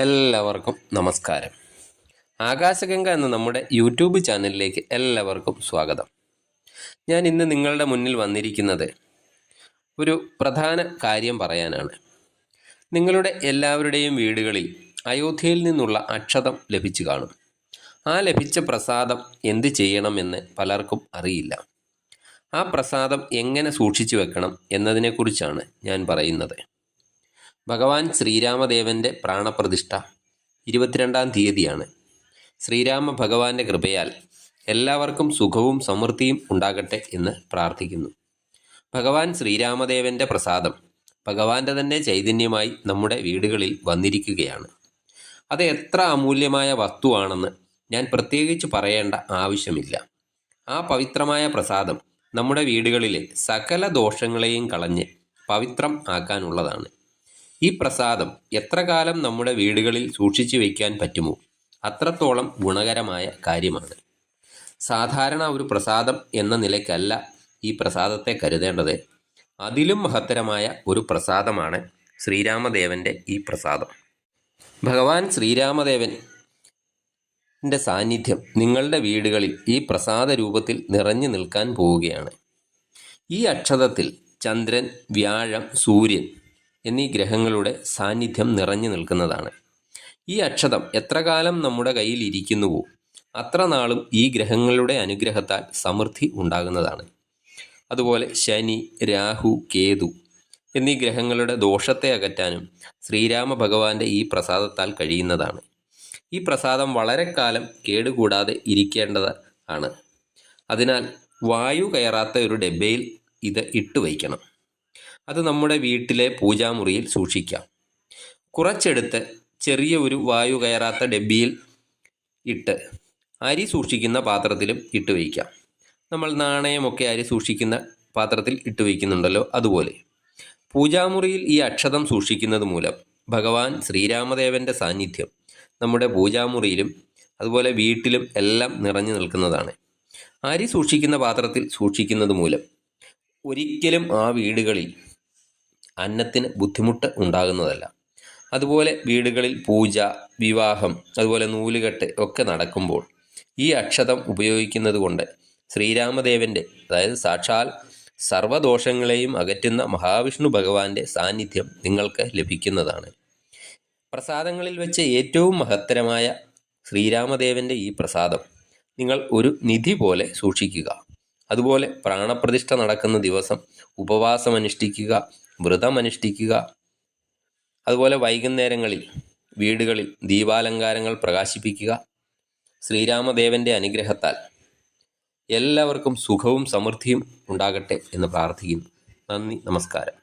എല്ലാവർക്കും നമസ്കാരം. ആകാശഗംഗ എന്ന നമ്മുടെ യൂട്യൂബ് ചാനലിലേക്ക് എല്ലാവർക്കും സ്വാഗതം. ഞാൻ ഇന്ന് നിങ്ങളുടെ മുന്നിൽ വന്നിരിക്കുന്നത് ഒരു പ്രധാന കാര്യം പറയാനാണ്. നിങ്ങളുടെ എല്ലാവരുടെയും വീടുകളിൽ അയോധ്യയിൽ നിന്നുള്ള അക്ഷതം ലഭിച്ചു കാണും. ആ ലഭിച്ച പ്രസാദം എന്ത് ചെയ്യണമെന്ന് പലർക്കും അറിയില്ല. ആ പ്രസാദം എങ്ങനെ സൂക്ഷിച്ചു വെക്കണം എന്നതിനെക്കുറിച്ചാണ് ഞാൻ പറയുന്നത്. ഭഗവാൻ ശ്രീരാമദേവൻ്റെ പ്രാണപ്രതിഷ്ഠ 22-ാം തീയതിയാണ്. ശ്രീരാമ ഭഗവാന്റെ കൃപയാൽ എല്ലാവർക്കും സുഖവും സമൃദ്ധിയും ഉണ്ടാകട്ടെ എന്ന് പ്രാർത്ഥിക്കുന്നു. ഭഗവാൻ ശ്രീരാമദേവൻ്റെ പ്രസാദം ഭഗവാന്റെ തന്നെ ചൈതന്യമായി നമ്മുടെ വീടുകളിൽ വന്നിരിക്കുകയാണ്. അത് എത്ര അമൂല്യമായ വസ്തുവാണെന്ന് ഞാൻ പ്രത്യേകിച്ച് പറയേണ്ട ആവശ്യമില്ല. ആ പവിത്രമായ പ്രസാദം നമ്മുടെ വീടുകളിലെ സകല ദോഷങ്ങളെയും കളഞ്ഞ് പവിത്രം ആക്കാനുള്ളതാണ്. ഈ പ്രസാദം എത്ര കാലം നമ്മുടെ വീടുകളിൽ സൂക്ഷിച്ചു വയ്ക്കാൻ പറ്റുമോ അത്രത്തോളം ഗുണകരമായ കാര്യമാണ്. സാധാരണ ഒരു പ്രസാദം എന്ന നിലയ്ക്കല്ല ഈ പ്രസാദത്തെ കരുതേണ്ടത്. അതിലും മഹത്തരമായ ഒരു പ്രസാദമാണ് ശ്രീരാമദേവൻ്റെ ഈ പ്രസാദം. ഭഗവാൻ ശ്രീരാമദേവൻ്റെ സാന്നിധ്യം നിങ്ങളുടെ വീടുകളിൽ ഈ പ്രസാദ രൂപത്തിൽ നിറഞ്ഞു നിൽക്കാൻ പോവുകയാണ്. ഈ അക്ഷതത്തിൽ ചന്ദ്രൻ, വ്യാഴം, സൂര്യൻ എന്നീ ഗ്രഹങ്ങളുടെ സാന്നിധ്യം നിറഞ്ഞു നിൽക്കുന്നതാണ്. ഈ അക്ഷതം എത്ര കാലം നമ്മുടെ കയ്യിൽ ഇരിക്കുന്നുവോ അത്ര നാളും ഈ ഗ്രഹങ്ങളുടെ അനുഗ്രഹത്താൽ സമൃദ്ധി ഉണ്ടാകുന്നതാണ്. അതുപോലെ ശനി, രാഹു, കേതു എന്നീ ഗ്രഹങ്ങളുടെ ദോഷത്തെ അകറ്റാനും ശ്രീരാമ ഭഗവാന്റെ ഈ പ്രസാദത്താൽ കഴിയുന്നതാണ്. ഈ പ്രസാദം വളരെ കാലം കേടുകൂടാതെ ഇരിക്കേണ്ടതാണ്. അതിനാൽ വായു കയറാത്ത ഒരു ഡബ്ബയിൽ ഇത് ഇട്ടുവയ്ക്കണം. അത് നമ്മുടെ വീട്ടിലെ പൂജാമുറിയിൽ സൂക്ഷിക്കാം. കുറച്ചെടുത്ത് ചെറിയ ഒരു വായു കയറാത്ത ഡബ്ബിയിൽ ഇട്ട് അരി സൂക്ഷിക്കുന്ന പാത്രത്തിലും ഇട്ട് വയ്ക്കാം. നമ്മൾ നാണയമൊക്കെ അരി സൂക്ഷിക്കുന്ന പാത്രത്തിൽ ഇട്ട് വയ്ക്കുന്നുണ്ടല്ലോ, അതുപോലെ പൂജാമുറിയിൽ ഈ അക്ഷതം സൂക്ഷിക്കുന്നത് മൂലം ഭഗവാൻ ശ്രീരാമദേവൻ്റെ സാന്നിധ്യം നമ്മുടെ പൂജാമുറിയിലും അതുപോലെ വീട്ടിലും എല്ലാം നിറഞ്ഞു നിൽക്കുന്നതാണ്. അരി സൂക്ഷിക്കുന്ന പാത്രത്തിൽ സൂക്ഷിക്കുന്നത് മൂലം ഒരിക്കലും ആ വീടുകളിൽ അന്നത്തിന് ബുദ്ധിമുട്ട് ഉണ്ടാകുന്നതല്ല. അതുപോലെ വീടുകളിൽ പൂജ, വിവാഹം, അതുപോലെ നൂലുകെട്ട് ഒക്കെ നടക്കുമ്പോൾ ഈ അക്ഷതം ഉപയോഗിക്കുന്നത് കൊണ്ട് ശ്രീരാമദേവൻ്റെ, അതായത് സാക്ഷാൽ സർവ്വദോഷങ്ങളെയും അകറ്റുന്ന മഹാവിഷ്ണു ഭഗവാന്റെ സാന്നിധ്യം നിങ്ങൾക്ക് ലഭിക്കുന്നതാണ്. പ്രസാദങ്ങളിൽ വെച്ച് ഏറ്റവും മഹത്തരമായ ശ്രീരാമദേവൻ്റെ ഈ പ്രസാദം നിങ്ങൾ ഒരു നിധി പോലെ സൂക്ഷിക്കുക. അതുപോലെ പ്രാണപ്രതിഷ്ഠ നടക്കുന്ന ദിവസം ഉപവാസമനുഷ്ഠിക്കുക, വ്രതമനുഷ്ഠിക്കുക. അതുപോലെ വൈകുന്നേരങ്ങളിൽ വീടുകളിൽ ദീപാലങ്കാരങ്ങൾ പ്രകാശിപ്പിക്കുക. ശ്രീരാമദേവൻ്റെ അനുഗ്രഹത്താൽ എല്ലാവർക്കും സുഖവും സമൃദ്ധിയും ഉണ്ടാകട്ടെ എന്ന് പ്രാർത്ഥിക്കുന്നു. നന്ദി, നമസ്കാരം.